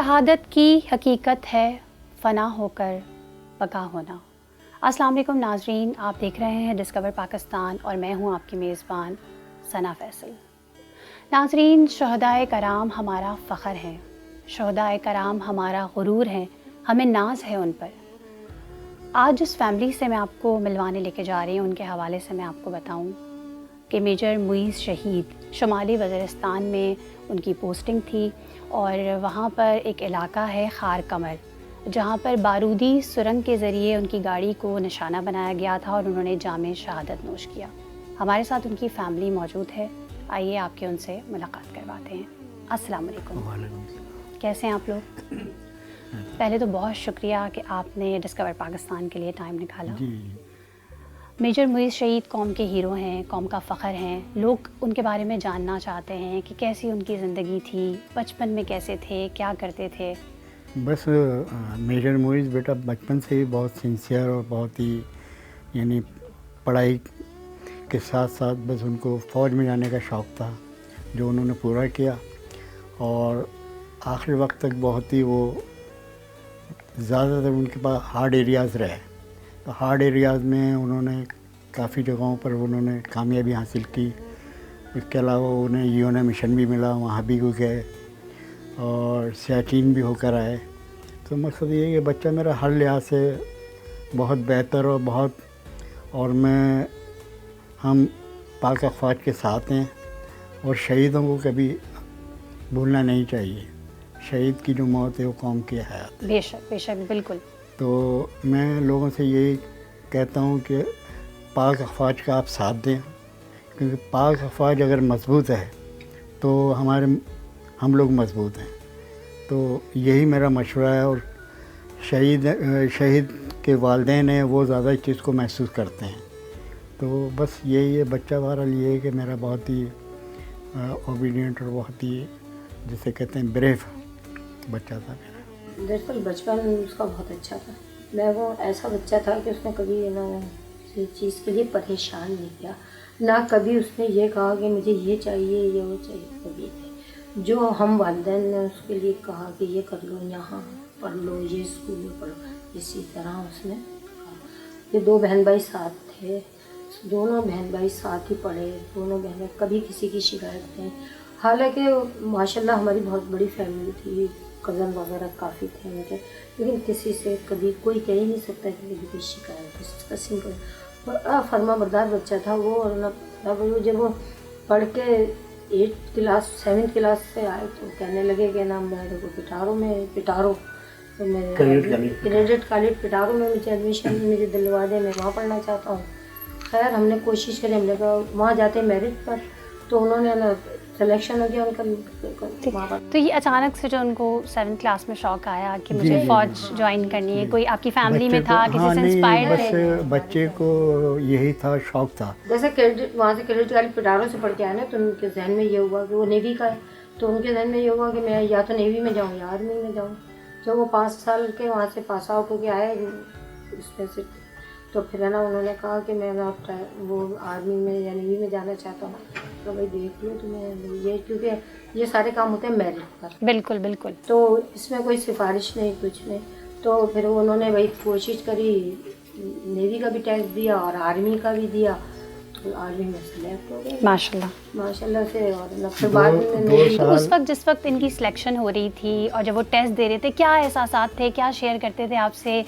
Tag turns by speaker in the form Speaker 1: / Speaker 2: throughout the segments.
Speaker 1: شہادت کی حقیقت ہے فنا ہو کر بقا ہونا۔ السلام علیکم ناظرین، آپ دیکھ رہے ہیں ڈسکور پاکستان اور میں ہوں آپ کی میزبان ثنا فیصل۔ ناظرین، شہدائے کرام ہمارا فخر ہیں، شہدائے کرام ہمارا غرور ہیں، ہمیں ناز ہے ان پر۔ آج جس فیملی سے میں آپ کو ملوانے لے کے جا رہی ہوں، ان کے حوالے سے میں آپ کو بتاؤں کہ میجر معیز شہید شمالی وزیرستان میں ان کی پوسٹنگ تھی، اور وہاں پر ایک علاقہ ہے خار کمر، جہاں پر بارودی سرنگ کے ذریعے ان کی گاڑی کو نشانہ بنایا گیا تھا اور انہوں نے جام شہادت نوش کیا۔ ہمارے ساتھ ان کی فیملی موجود ہے، آئیے آپ کے ان سے ملاقات کرواتے ہیں۔ السلام علیکم۔
Speaker 2: وعلیکم السلام۔
Speaker 1: کیسے ہیں آپ لوگ؟ پہلے تو بہت شکریہ کہ آپ نے ڈسکور پاکستان کے لیے ٹائم نکالا۔
Speaker 2: جی،
Speaker 1: میجر معیز شہید قوم کے ہیرو ہیں، قوم کا فخر ہیں، لوگ ان کے بارے میں جاننا چاہتے ہیں کہ کیسی ان کی زندگی تھی، بچپن میں کیسے تھے، کیا کرتے تھے۔
Speaker 2: بس میجر معیز بیٹا بچپن سے ہی بہت سنسیئر اور بہت ہی یعنی پڑھائی کے ساتھ ساتھ بس ان کو فوج میں جانے کا شوق تھا، جو انہوں نے پورا کیا، اور آخری وقت تک بہت ہی وہ زیادہ تر ان کے پاس ہارڈ ایریاز رہے، تو ہارڈ ایریاز میں انہوں نے کافی جگہوں پر انہوں نے کامیابی حاصل کی۔ اس کے علاوہ انہیں یونا مشن بھی ملا، وہاں بھی گئے اور سیاچین بھی ہو کر آئے۔ تو مقصد یہ ہے کہ بچہ میرا ہر لحاظ سے بہت بہتر اور ہم پاک افواج کے ساتھ ہیں، اور شہیدوں کو کبھی بھولنا نہیں چاہیے۔ شہید کی جو موت ہے وہ قوم کی حیات ہے۔
Speaker 1: بے شک بے شک، بالکل۔
Speaker 2: تو میں لوگوں سے یہی کہتا ہوں کہ پاک افواج کا آپ ساتھ دیں، کیونکہ پاک افواج اگر مضبوط ہے تو ہم لوگ مضبوط ہیں۔ تو یہی میرا مشورہ ہے، اور شہید کے والدین ہیں وہ زیادہ اس چیز کو محسوس کرتے ہیں۔ تو بس یہی ہے، بچہ بہرحال یہ ہے کہ میرا بہت ہی اوبیڈینٹ اور بہت ہی جسے کہتے ہیں بریو بچہ تھا میرا۔
Speaker 3: دراصل بچپن اس کا بہت اچھا تھا۔ میں وہ ایسا بچہ تھا کہ اس نے کبھی کسی چیز کے لیے پریشان نہیں کیا، نہ کبھی اس نے یہ کہا کہ مجھے یہ چاہیے یا وہ چاہیے۔ کبھی جو ہم والدین نے اس کے لیے کہا کہ یہ کر لو، یہاں پڑھ لو، یہ اسکول میں پڑھو، اسی طرح اس نے کہا۔ یہ دو بہن بھائی ساتھ تھے، دونوں بہن بھائی ساتھ ہی پڑھے، دونوں بہنیں کبھی کسی کی شکایت نہیں۔ حالانکہ ماشاء اللہ ہماری بہت بڑی فیملی تھی، کزن وغیرہ کافی تھے ان کے، لیکن کسی سے کبھی کوئی کہہ ہی نہیں سکتا کہ کبھی کوئی شکایت قسم کا فرما بردار بچہ تھا وہ۔ اور وہ جب وہ پڑھ کے 7th کلاس سے آئے تو کہنے لگے کہ نا میرے کو پٹارو کریڈٹ کالج پٹارو میں مجھے ایڈمیشن مجھے دلوا دے، میں وہاں پڑھنا چاہتا ہوں۔ خیر ہم نے کوشش کری، ہم نے کہا وہاں جاتے میرٹ پر، تو انہوں نے سلیکشن ہو گیا ان کا وہاں پر۔
Speaker 1: تو یہ اچانک سے جو ان کو 7th کلاس میں شوق آیا کہ مجھے فوج جوائن کرنی ہے، کوئی آپ کی فیملی میں تھا، کسی سے انسپائرڈ تھے؟
Speaker 2: بس بچے کو یہی تھا، شوق تھا۔
Speaker 3: جیسے وہاں سے کریڈٹ کالج پٹارو سے پڑھ کے آئے نا، تو ان کے ذہن میں یہ ہوا کہ وہ نیوی کا ہے، تو ان کے ذہن میں یہ ہوا کہ میں یا تو نیوی میں جاؤں یا آرمی میں جاؤں۔ جب وہ 5 سال کے وہاں سے پاس آؤٹ ہو کے آئے اس میں سے، تو پھر ہے نا انہوں نے کہا کہ میں وہ آرمی میں یا نیوی میں جانا چاہتا ہوں۔ تو بھائی دیکھ لو تمہیں یہ، کیونکہ یہ سارے کام ہوتے ہیں میرٹ پر۔
Speaker 1: بالکل بالکل۔
Speaker 3: تو اس میں کوئی سفارش نہیں، کچھ نہیں۔ تو پھر انہوں نے بھائی کوشش کری، نیوی کا بھی ٹیسٹ دیا اور آرمی کا بھی دیا، تو آرمی میں سلیکٹ ہو گئے ماشاء اللہ سے۔ اور پھر بعد میں
Speaker 1: تو اس وقت جس وقت ان کی سلیکشن ہو رہی تھی اور جب وہ ٹیسٹ دے رہے تھے، کیا احساسات تھے، کیا شیئر کرتے تھے آپ سے؟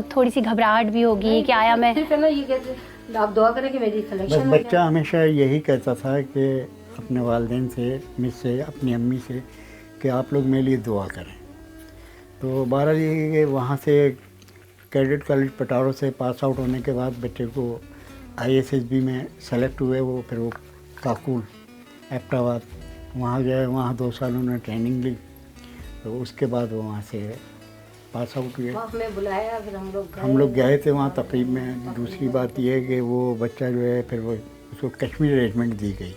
Speaker 1: تھوڑی سی گھبراہٹ بھی ہوگی کہ آیا میں،
Speaker 3: صرف ہے نا یہ کہتے آپ دعا کریں کہ میری سلیکشن
Speaker 2: بس بچہ ہمیشہ یہی کہتا تھا کہ اپنے والدین سے، مجھ سے، اپنی امی سے، کہ آپ لوگ میرے لیے دعا کریں۔ تو بہرحال یہ کہ وہاں سے کیڈٹ کالج پٹارو سے پاس آؤٹ ہونے کے بعد بچے کو ISSB میں سلیکٹ ہوئے، وہ پھر وہ کاکول ایبٹ آباد وہاں گئے، وہاں 2 سال انہوں نے ٹریننگ لی، تو اس کے بعد وہ وہاں سے پاس آؤٹ ہوئے۔
Speaker 3: ہمیں بلایا، پھر
Speaker 2: ہم لوگ گئے تھے وہاں تقریب میں۔ دوسری بات یہ ہے کہ وہ بچہ جو ہے پھر وہ اس کو کشمیر ریجمنٹ دی گئی۔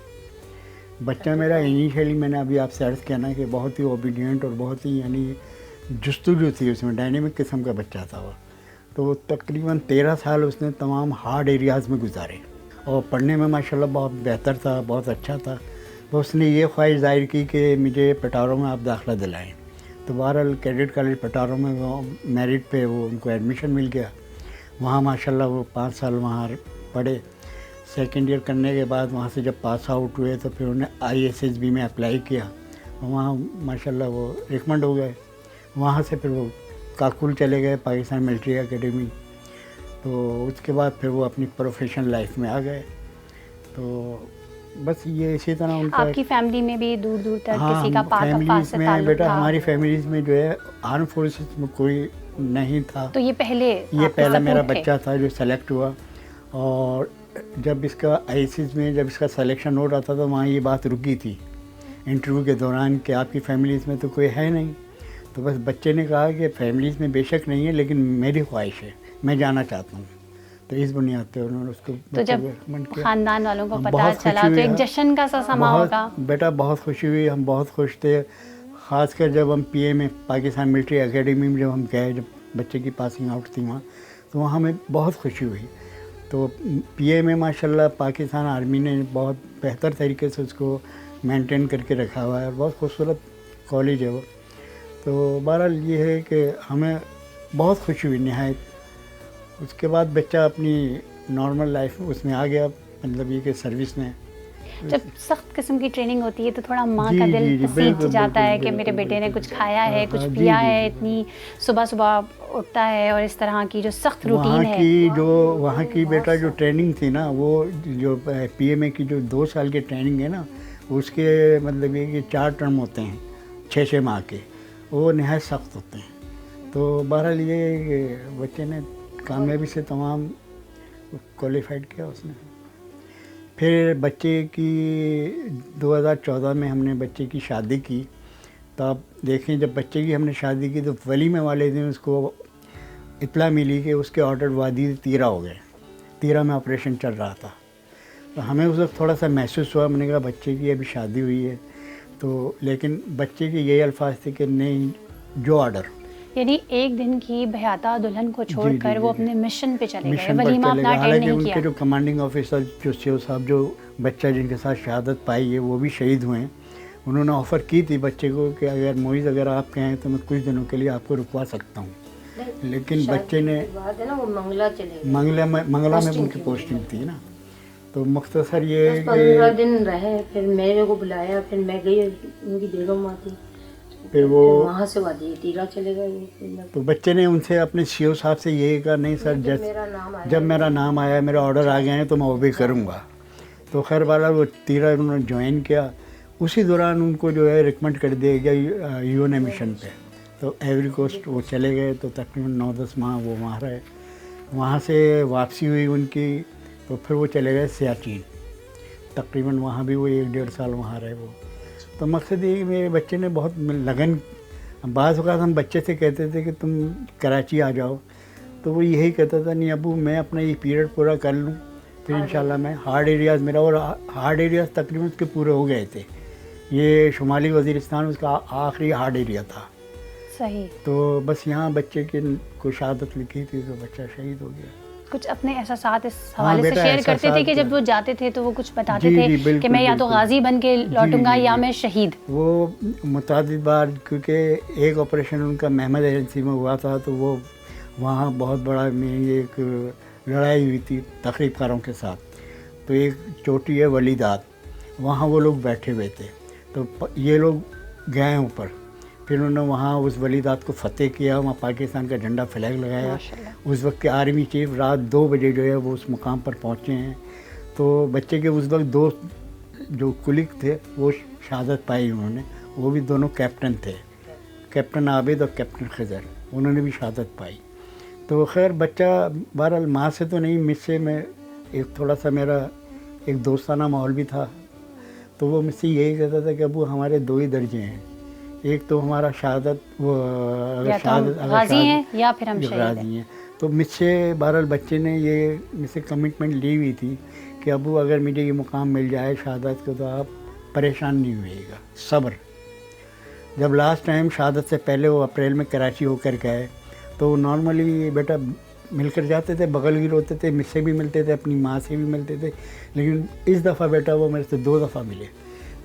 Speaker 2: بچہ میرا انیشیلی میں نے ابھی آپ سے عرض کیا نا کہ بہت ہی اوبیڈینٹ اور بہت ہی یعنی جستجو تھی اس میں، ڈائنامک قسم کا بچہ تھا وہ۔ تو تقریباً 13 سال اس نے تمام ہارڈ ایریاز میں گزارے، اور پڑھنے میں ماشاءاللہ بہت بہتر تھا، بہت اچھا تھا۔ تو اس نے یہ خواہش ظاہر کی کہ مجھے پٹارو میں آپ داخلہ دلائیں۔ تو بہرحال کیڈٹ کالج پٹاروں میں وہ میرٹ پہ وہ ان کو ایڈمیشن مل گیا. وہاں ماشاءاللہ وہ 5 سال وہاں پڑھے. سیکنڈ ایئر کرنے کے بعد وہاں سے جب پاس آؤٹ ہوئے تو پھر انہوں نے ISSB میں اپلائی کیا. وہاں ماشاءاللہ وہ ریکمنڈ ہو گئے. وہاں سے پھر وہ کاکول چلے گئے پاکستان ملٹری اکیڈمی. تو اس کے بعد پھر وہ اپنی پروفیشنل لائف میں آ گئے. تو بس یہ اسی طرح ان کا
Speaker 1: آپ کی فیملی میں بھی دور دور تک
Speaker 2: ہاں
Speaker 1: کسی کا
Speaker 2: فیملیز میں
Speaker 1: تعلق
Speaker 2: بیٹا
Speaker 1: تھا؟
Speaker 2: ہماری فیملیز میں جو ہے آرم فورسز میں کوئی نہیں تھا.
Speaker 1: تو یہ
Speaker 2: پہلا میرا بچہ تھا جو سلیکٹ ہوا. اور جب اس کا ISS میں جب اس کا سلیکشن ہو رہا تھا تو وہاں یہ بات رکی تھی انٹرویو کے دوران کہ آپ کی فیملیز میں تو کوئی ہے نہیں. تو بس بچے نے کہا کہ فیملیز میں بے شک نہیں ہے لیکن میری خواہش ہے, میں جانا چاہتا ہوں. تو اس بنیاد پہ انہوں نے اس کو
Speaker 1: تو جب
Speaker 2: ریکمنڈ کیا.
Speaker 1: خاندان والوں کو پتہ
Speaker 2: بہت
Speaker 1: چلا
Speaker 2: خوشی
Speaker 1: تو
Speaker 2: ہوئی.
Speaker 1: ایک جشن کا سا سما ہوگا.
Speaker 2: بیٹا بہت خوشی ہوئی, ہم بہت خوش تھے. خاص کر جب ہم PA میں پاکستان ملٹری اکیڈمی میں جب ہم گئے, جب بچے کی پاسنگ آؤٹ تھی وہاں, تو وہاں ہمیں بہت خوشی ہوئی. تو PA میں ماشاءاللہ پاکستان آرمی نے بہت بہتر طریقے سے اس کو مینٹین کر کے رکھا ہوا ہے اور بہت خوبصورت کالج ہے وہ. تو بہرحال یہ ہے کہ ہمیں بہت خوشی ہوئی نہایت. اس کے بعد بچہ اپنی نارمل لائف اس میں آ گیا, مطلب یہ کہ سروس میں.
Speaker 1: جب سخت قسم کی ٹریننگ ہوتی ہے تو تھوڑا ماں
Speaker 2: جی
Speaker 1: کا دل
Speaker 2: جی جی
Speaker 1: پسیج جاتا ہے کہ
Speaker 2: بالکل
Speaker 1: میرے بیٹے نے کچھ
Speaker 2: بالکل.
Speaker 1: کھایا ہے, کچھ
Speaker 2: جی
Speaker 1: پیا
Speaker 2: جی.
Speaker 1: ہے. اتنی صبح صبح اٹھتا ہے اور اس طرح کی جو سخت
Speaker 2: وہاں
Speaker 1: روٹین ہے.
Speaker 2: کی جو وہاں کی بیٹا جو ٹریننگ تھی نا, وہ جو PA میں کی جو 2 سال کی ٹریننگ ہے نا, اس کے مطلب یہ کہ 4 ٹرم ہوتے ہیں 6 ماہ کے, وہ نہایت سخت ہوتے ہیں. تو بہرحال یہ کہ بچے نے کامیابی سے تمام کوالیفائڈ کیا اس نے. پھر بچے کی 2014 میں ہم نے بچے کی شادی کی. تو آپ دیکھیں جب بچے کی ہم نے شادی کی تو ولیمے والے دن اس کو اطلاع ملی کہ اس کے آرڈر وادی تیرہ ہو گئے. تیرہ میں آپریشن چل رہا تھا. تو ہمیں اس وقت تھوڑا سا محسوس ہوا, میں نے کہا بچے کی ابھی شادی ہوئی ہے تو, لیکن بچے کے یہی الفاظ تھے کہ نہیں جو آرڈر.
Speaker 1: یعنی ایک دن کی بہاتا دلہن کو چھوڑ
Speaker 2: جی
Speaker 1: کر
Speaker 2: جی
Speaker 1: وہ
Speaker 2: جی.
Speaker 1: اپنے مشن پہ چلے گئے,
Speaker 2: مشن پر
Speaker 1: ولیمہ
Speaker 2: چلے
Speaker 1: اپنا
Speaker 2: گئے.
Speaker 1: اٹینڈ
Speaker 2: حالانکہ
Speaker 1: نہیں
Speaker 2: ان
Speaker 1: کیا.
Speaker 2: کے جو کمانڈنگ آفیسر جو CO صاحب جو بچہ جن کے ساتھ شہادت پائی ہے وہ بھی شہید ہوئے ہیں. انہوں نے آفر کی تھی بچے کو کہ اگر معیز اگر آپ کہیں تو میں کچھ دنوں کے لیے آپ کو رکوا سکتا ہوں, لیکن بچے نے منگلہ میں ان کی پوسٹنگ تھی نا. تو مختصر یہ ہے
Speaker 3: 15
Speaker 2: کہ
Speaker 3: دن رہے, پھر میرے کو بلایا, پھر میں گئی, ان کی بیگم وہاں تھی,
Speaker 2: پھر وہ
Speaker 3: وہاں سے وادی تیرہ چلے گئے.
Speaker 2: تو بچے نے ان سے اپنے CO صاحب سے یہی کہا نہیں سر جب میرا نام آیا میرا آرڈر آ گئے ہیں تو میں اوبے کروں گا. تو خیر والا وہ تیرہ انہوں نے جوائن کیا. اسی دوران ان کو جو ہے ریکمنڈ کر دیا گیا UN مشن پہ. تو ایوری کوسٹ وہ چلے گئے. تو تقریباً 9-10 ماہ وہ وہاں رہے. وہاں سے واپسی ہوئی ان کی تو پھر وہ چلے گئے سیاچین. تقریباً وہاں بھی وہ 1-1.5 سال وہاں رہے وہ. تو مقصد یہ کہ میرے بچے نے بہت لگن, بعض اوقات ہم بچے سے کہتے تھے کہ تم کراچی آ جاؤ, تو وہ یہی کہتا تھا نہیں ابو میں اپنا یہ پیریڈ پورا کر لوں پھر انشاءاللہ میں ہارڈ ایریاز میرا, اور ہارڈ ایریاز تقریباً اس کے پورے ہو گئے تھے. یہ شمالی وزیرستان اس کا آخری ہارڈ ایریا تھا.
Speaker 1: صحیح.
Speaker 2: تو بس یہاں بچے کی کو شہادت لکھی تھی تو بچہ شہید ہو گیا.
Speaker 1: کچھ اپنے احساسات اس حوالے سے
Speaker 2: بیٹا
Speaker 1: شیئر کرتے تھے
Speaker 2: احساسات
Speaker 1: کہ جب وہ جاتے تھے تو وہ کچھ بتاتے
Speaker 2: جی
Speaker 1: تھے
Speaker 2: بالکل
Speaker 1: کہ میں یا تو
Speaker 2: بالکل.
Speaker 1: غازی بن کے لوٹوں گا
Speaker 2: جی
Speaker 1: یا
Speaker 2: جی.
Speaker 1: میں شہید.
Speaker 2: وہ متعدد بار, کیونکہ ایک آپریشن ان کا محمد ایجنسی میں ہوا تھا تو وہ وہاں بہت بڑا میری ایک لڑائی ہوئی تھی تخریب کاروں کے ساتھ. تو ایک چوٹی ہے ولیدات, وہاں وہ لوگ بیٹھے ہوئے تھے. تو یہ لوگ گئے اوپر, پھر انہوں نے وہاں اس ولیدات کو فتح کیا, وہاں پاکستان کا جھنڈا فلیگ لگایا. اس وقت کے آرمی چیف رات 2 بجے جو ہے وہ اس مقام پر پہنچے ہیں. تو بچے کے اس وقت 2 جو کلک تھے وہ شہادت پائی انہوں نے, وہ بھی دونوں کیپٹن تھے, کیپٹن عابد اور کیپٹن خضر, انہوں نے بھی شہادت پائی. تو خیر بچہ بہرحال ماں سے تو نہیں, مجھ سے میں ایک تھوڑا سا میرا ایک دوستانہ ماحول بھی تھا. تو وہ مجھ سے یہی کہتا تھا کہ ابو ہمارے 2 ہی درجے ہیں, ایک تو ہمارا شہادت وہ
Speaker 1: غازی ہیں یا پھر ہم شہید
Speaker 2: غازی ہیں. تو مجھ سے بہرحال بچے نے یہ مجھ سے کمٹمنٹ لی ہوئی تھی کہ ابو اگر مجھے یہ مقام مل جائے شہادت کو تو آپ پریشان نہیں ہوئیے گا, صبر. جب لاسٹ ٹائم شہادت سے پہلے وہ اپریل میں کراچی ہو کر گئے تو نارملی بیٹا مل کر جاتے تھے, بغل گیر ہوتے تھے, مجھ سے بھی ملتے تھے, اپنی ماں سے بھی ملتے تھے. لیکن اس دفعہ بیٹا وہ میرے سے 2 دفعہ ملے.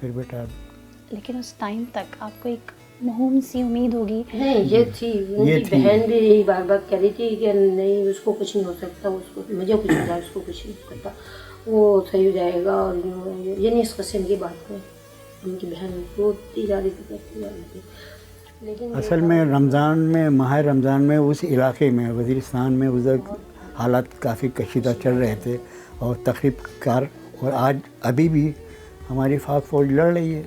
Speaker 2: پھر بیٹا
Speaker 1: لیکن اس ٹائم تک آپ کو ایک مہم سی امید ہوگی.
Speaker 3: نہیں یہ تھی، ان کی بہن بھی یہی بار بار کہہ رہی تھی کہ نہیں اس کو کچھ نہیں ہو سکتا، اس کو مجھے کچھ ہو جائے اس کو کچھ نہیں ہو سکتا، وہ صحیح ہو جائے گا اور یہ نہیں اس قسم کی بات ہے. ان کی بہن روتی جا رہی تھی کرتی جا رہی تھی. لیکن
Speaker 2: اصل میں رمضان میں، ماہ رمضان میں اس علاقے میں وزیرستان میں ادھر حالات کافی کشیدہ چل رہے تھے اور تخریب کار، اور آج ابھی بھی ہماری پاک فوج لڑ رہی ہے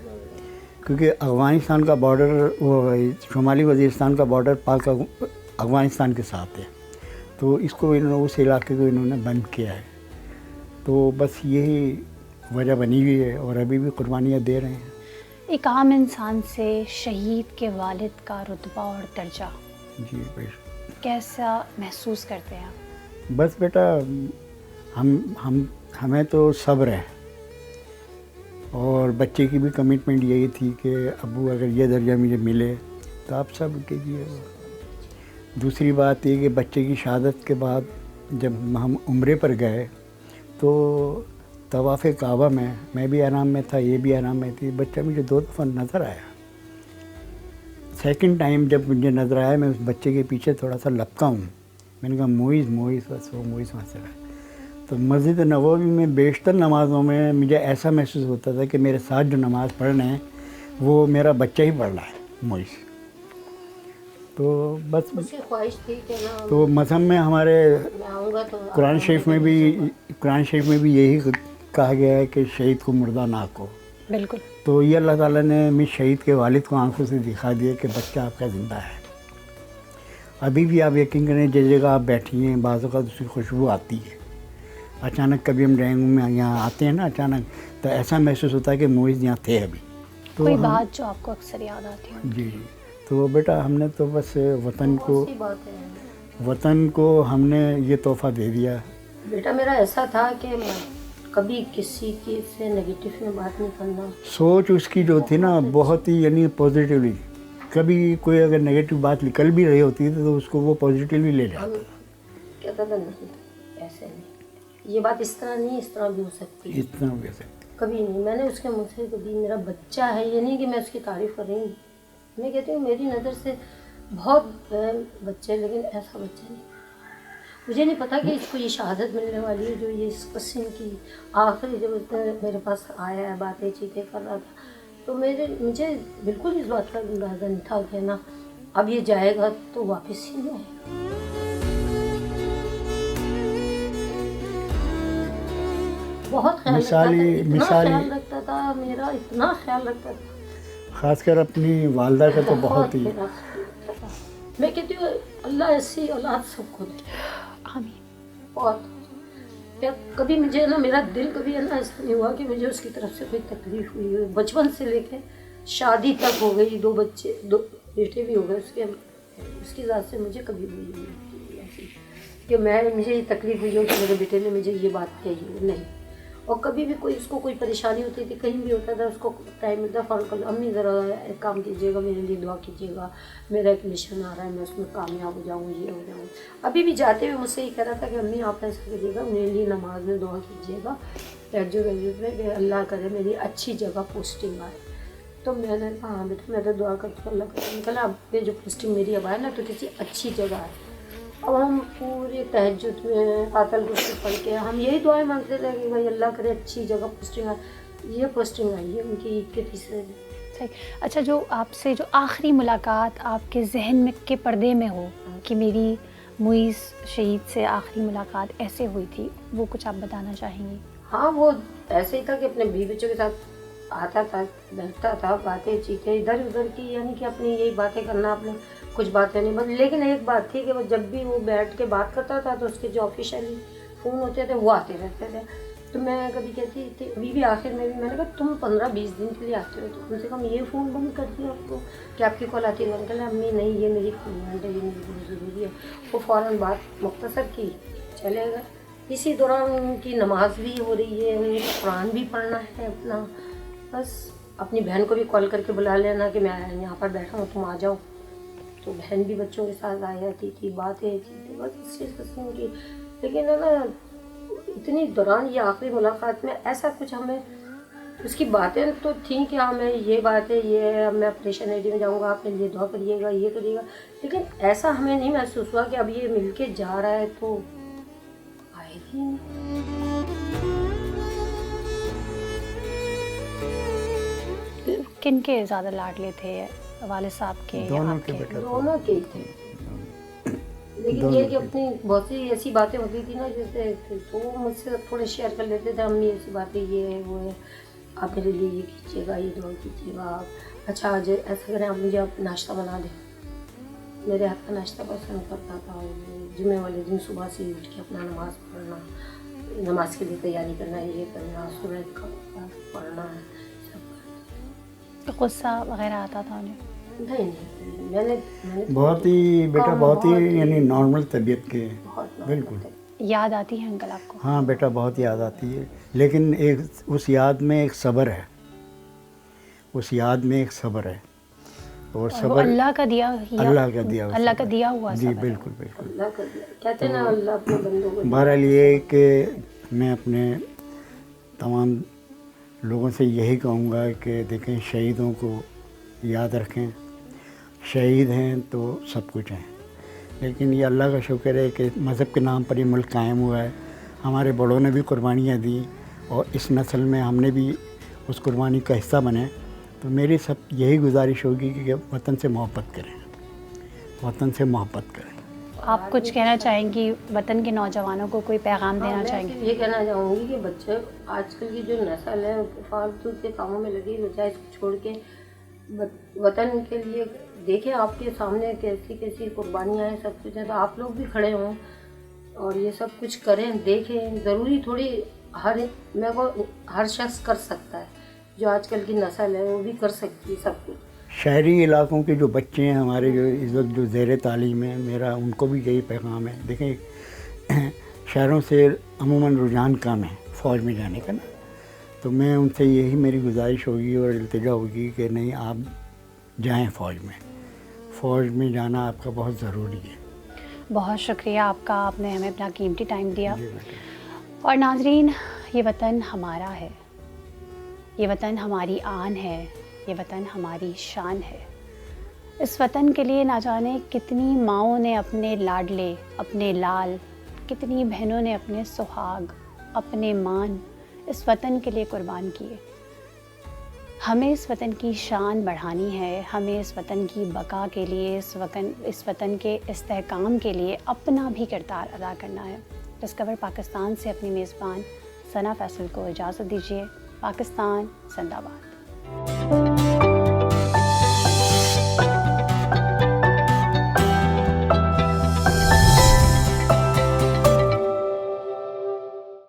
Speaker 2: کیونکہ افغانستان کا بارڈر، وہ شمالی وزیرستان کا بارڈر پاک افغانستان کے ساتھ ہے، تو اس کو انہوں نے، اس علاقے کو انہوں نے بند کیا ہے. تو بس یہی وجہ بنی ہوئی ہے اور ابھی بھی قربانیاں دے رہے ہیں.
Speaker 1: ایک عام انسان سے شہید کے والد کا رتبہ اور درجہ
Speaker 2: جی بیٹا،
Speaker 1: کیسا محسوس کرتے ہیں آپ؟
Speaker 2: بس بیٹا ہمیں تو صبر ہے، اور بچے کی بھی کمٹمنٹ یہی تھی کہ ابو اگر یہ درجہ مجھے ملے تو آپ صبر کیجیے. دوسری بات یہ کہ بچے کی شہادت کے بعد جب ہم عمرے پر گئے تو طواف کعبہ میں بھی احرام میں تھا، یہ بھی احرام میں تھی. بچہ مجھے 2 دفعہ نظر آیا. سیکنڈ ٹائم جب مجھے نظر آیا میں اس بچے کے پیچھے تھوڑا سا لپکا ہوں. میں نے کہا موئز، بس وہ موئز وہاں سے رہا. تو مسجد نبوی میں بیشتر نمازوں میں مجھے ایسا محسوس ہوتا تھا کہ میرے ساتھ جو نماز پڑھ رہے ہیں وہ میرا بچہ ہی پڑھ رہا ہے، موئز. تو بس
Speaker 3: اس کی خواہش تھی کہ نا
Speaker 2: تو مذہب میں ہمارے
Speaker 3: میں آؤں گا تو
Speaker 2: قرآن شریف میں بھی یہی کہا گیا ہے کہ شہید کو مردہ نہ کو.
Speaker 1: بالکل.
Speaker 2: تو یہ اللہ تعالیٰ نے مجھ شہید کے والد کو آنکھوں سے دکھا دیا کہ بچہ آپ کا زندہ ہے. ابھی بھی آپ یقین کریں جس جگہ آپ بیٹھی ہیں بعض اوقات اس کی خوشبو آتی ہے. اچانک کبھی ہم ڈرائنگ روم میں یہاں آتے ہیں نا اچانک، تو ایسا محسوس ہوتا ہے کہ موئز یہاں تھے ابھی. تو
Speaker 1: کوئی بات جو آپ کو اکثر یاد آتی ہے؟
Speaker 2: جی، تو بیٹا ہم نے تو بس وطن کو ہم نے یہ تحفہ دے دیا.
Speaker 3: بیٹا میرا ایسا تھا کہ میں کبھی کسی کی سے نگیٹو میں بات نہیں کرنا.
Speaker 2: سوچ اس کی جو تھی نا بہت ہی یعنی پازیٹیولی، کبھی کوئی اگر نگیٹو بات نکل بھی رہی ہوتی تھی تو اس کو وہ پازیٹیولی لے جاتا.
Speaker 3: کہتا تھا نہیں ایسے نہیں، یہ بات اس طرح نہیں، اس طرح بھی ہو سکتی ہے،
Speaker 2: اس طرح بھی ہو سکتی.
Speaker 3: کبھی نہیں. میں نے اس کے منہ سے کبھی میرا بچہ ہے یہ نہیں کہ میں اس کی تعریف کر رہی ہوں. میں کہتی ہوں میری نظر سے بہت بچے، لیکن ایسا بچہ نہیں. مجھے نہیں پتا کہ اس کو یہ شہادت ملنے والی ہے جو یہ اس قسم کی. آخری جب میرے پاس آیا ہے باتیں چیتیں کر رہا تھا تو مجھے بالکل اس بات کا اندازہ نہیں تھا کہ نا اب یہ جائے گا تو واپس ہی نہیں آئے گا. بہت خیال رکھتا تھا میرا، اتنا خیال رکھتا تھا،
Speaker 2: خاص کر اپنی والدہ کا تو بہت ہی.
Speaker 3: میں کہتی ہوں اللہ ایسی اولاد سب کو دے.
Speaker 1: آمین.
Speaker 3: بہت کبھی مجھے نا میرا دل کبھی ہے نا ایسا نہیں ہوا کہ مجھے اس کی طرف سے کوئی تکلیف ہوئی ہے. بچپن سے لے کے شادی تک ہو گئی، 2 بچے، 2 بیٹے بھی ہو گئے اس کی ذات سے مجھے کبھی ہوئی نہیں کہ مجھے یہ تکلیف ہوئی ہو کہ میرے بیٹے نے مجھے یہ بات کہی ہو، نہیں. اور کبھی بھی اس کو کوئی پریشانی ہوتی تھی، کہیں بھی ہوتا تھا، اس کو ٹائم ملتا فون کر، امی ذرا ایک کام کیجیے گا، میرے لیے دعا کیجیے گا، میرا ایک مشن آ رہا ہے، میں اس میں کامیاب ہو جاؤں، یہ ہو جاؤں. ابھی بھی جاتے ہوئے مجھ سے یہ کہہ رہا تھا کہ امی آپ ایسا کیجیے گا، میرے لیے نماز میں دعا کیجیے گا گریجویٹ میں کہ اللہ کرے میری اچھی جگہ پوسٹنگ آئے. تو میں نے کہا ہاں بیٹا میں تو دعا کرتی ہوں اللہ کرے. نکلا اب یہ جو پوسٹنگ میری اب آئے نا تو کسی اچھی جگہ ہے. اب ہم پورے تہجد میں آیت الکرسی پڑھ کے ہم یہی دعائیں مانگتے تھے کہ بھائی اللہ کرے اچھی جگہ پوسٹنگ آئے. یہ پوسٹنگ آئی ہے ان کی عید کے تیسرے دن.
Speaker 1: اچھا، جو آپ سے جو آخری ملاقات آپ کے ذہن میں کے پردے میں ہو کہ میری موئز شہید سے آخری ملاقات ایسے ہوئی تھی، وہ کچھ آپ بتانا چاہیں گی؟
Speaker 3: ہاں وہ ایسے ہی تھا کہ اپنے بیوی بچوں کے ساتھ آتا تھا، بیٹھتا تھا، باتیں چیتیں ادھر ادھر کی، یعنی کہ اپنی یہی باتیں کرنا، اپنے کچھ باتیں نہیں. بس لیکن ایک بات تھی کہ وہ جب بھی وہ بیٹھ کے بات کرتا تھا تو اس کے جو آفیشیلی فون ہوتے تھے وہ آتے رہتے تھے. تو میں کبھی کہتی تھی ابھی بھی آخر میں بھی میں نے کہا تم 15-20 دن کے لیے آتے ہو تو کم سے کم یہ فون بند کر دیا آپ کو کہ آپ کی کال آتی ہے. میں نے کہا امی نہیں یہ میری کمانڈ ہے، یہ میری بہت ضروری ہے. وہ فوراً بات مختصر کی چلے گا. اسی دوران ان کی نماز بھی ہو رہی ہے، قرآن بھی پڑھنا ہے اپنا. بس اپنی بہن کو بھی کال کر کے بلا لینا کہ میں یہاں پر بیٹھا ہوں تم آ جاؤ. تو بہن بھی بچوں کے ساتھ آ جاتی تھی، باتیں تھی بس اسی قسم کی. لیکن ہے نا اتنی دوران یہ آخری ملاقات میں ایسا کچھ ہمیں اس کی باتیں تو تھیں کہ ہاں میں یہ بات ہے، یہ ہے، اب میں آپریشن ایڈی میں جاؤں گا، آپ میرے لیے دعا کریے گا، یہ کریے گا، لیکن ایسا ہمیں نہیں محسوس ہوا کہ اب یہ مل کے جا رہا ہے تو آئے ہی نہیں۔
Speaker 1: کن کے زیادہ لاڈلے تھے، والد صاحب کے یا
Speaker 2: دونوں
Speaker 1: آپ
Speaker 2: کے
Speaker 1: کے؟
Speaker 2: بیٹا
Speaker 3: دونوں کے ہی تھے، لیکن یہ کہ اپنی بہت سی ایسی باتیں ہوتی تھی نا، جیسے تو وہ مجھ سے تھوڑے شیئر کر لیتے تھے، امی ایسی باتیں یہ ہے وہ ہے، آپ میرے لیے یہ کیجیے گا، یہ دعا کیجیے گا آپ، اچھا آج ایسا کریں آپ مجھے آپ ناشتہ بنا دیں۔ میرے ہاتھ کا ناشتہ پسند کرتا تھا، جمعے والے دن صبح سے ہی اٹھ کے اپنا نماز پڑھنا، نماز کے لیے تیاری کرنا، یہ کرنا، سورج کا پڑھنا ہے سب۔
Speaker 1: تو غصہ وغیرہ آتا تھا انہیں؟
Speaker 3: نہیں میں نے
Speaker 2: بہت ہی بیٹا بہت ہی یعنی نارمل طبیعت کے،
Speaker 3: بہت
Speaker 2: بالکل۔
Speaker 1: یاد آتی ہے انکل آپ کو؟
Speaker 2: ہاں بیٹا بہت یاد آتی ہے، لیکن ایک اس یاد میں ایک صبر ہے، اس یاد میں ایک صبر ہے، اور
Speaker 1: وہ
Speaker 2: صبر
Speaker 1: اللہ کا دیا،
Speaker 2: اللہ کا دیا ہوا
Speaker 1: اللہ کا
Speaker 2: صبر۔
Speaker 1: دیا ہوا
Speaker 2: جی
Speaker 1: صبر ہے۔
Speaker 2: بالکل بالکل۔
Speaker 3: اللہ کر دیا، کہتے ہیں نا اللہ اپنے بندوں کو۔
Speaker 2: بہرحال یہ کہ میں اپنے تمام لوگوں سے یہی کہوں گا کہ دیکھیں شہیدوں کو یاد رکھیں، شہید ہیں تو سب کچھ ہیں، لیکن یہ اللہ کا شکر ہے کہ مذہب کے نام پر یہ ملک قائم ہوا ہے، ہمارے بڑوں نے بھی قربانیاں دیں اور اس نسل میں ہم نے بھی اس قربانی کا حصہ بنے، تو میری سب یہی گزارش ہوگی کہ وطن سے محبت کریں، وطن سے محبت کریں۔
Speaker 1: آپ کچھ کہنا چاہیں گی وطن کے نوجوانوں کو، کوئی پیغام دینا چاہیں
Speaker 3: میں
Speaker 1: گے؟
Speaker 3: صرف یہ کہنا چاہوں گی کہ بچے آج کل کی جو نسل ہے فالتو کے کاموں میں لگی، بجائے اس کو چھوڑ کے وطن کے لیے دیکھیں آپ کے سامنے کیسی کیسی قربانیاں ہیں، سب کچھ ہے، تو آپ لوگ بھی کھڑے ہوں اور یہ سب کچھ کریں، دیکھیں۔ ضروری تھوڑی ہر شخص کر سکتا ہے، جو آج کل کی نسل ہے وہ بھی کر سکتی ہے سب کچھ۔
Speaker 2: شہری علاقوں کے جو بچے ہیں ہمارے، جو اس وقت جو زیر تعلیم ہیں، میرا ان کو بھی یہی پیغام ہے۔ دیکھیں شہروں سے عموماً رجحان کم ہے فوج میں جانے کا نا، تو میں ان سے یہی میری گزارش ہوگی اور التجا ہوگی کہ نہیں آپ جائیں فوج میں جانا آپ کا بہت ضروری ہے۔
Speaker 1: بہت شکریہ آپ کا، آپ نے ہمیں اپنا قیمتی ٹائم دیا۔
Speaker 2: جی بیٹا۔
Speaker 1: اور ناظرین، یہ وطن ہمارا ہے، یہ وطن ہماری آن ہے، یہ وطن ہماری شان ہے۔ اس وطن کے لیے نہ جانے کتنی ماؤں نے اپنے لاڈلے، اپنے لال، کتنی بہنوں نے اپنے سہاگ، اپنے مان اس وطن کے لیے قربان کیے۔ ہمیں اس وطن کی شان بڑھانی ہے، ہمیں اس وطن کی بقا کے لیے، اس وطن کے استحکام کے لیے اپنا بھی کردار ادا کرنا ہے۔ ڈسکور پاکستان سے اپنی میزبان ثنا فیصل کو اجازت دیجیے۔ پاکستان زندہ باد۔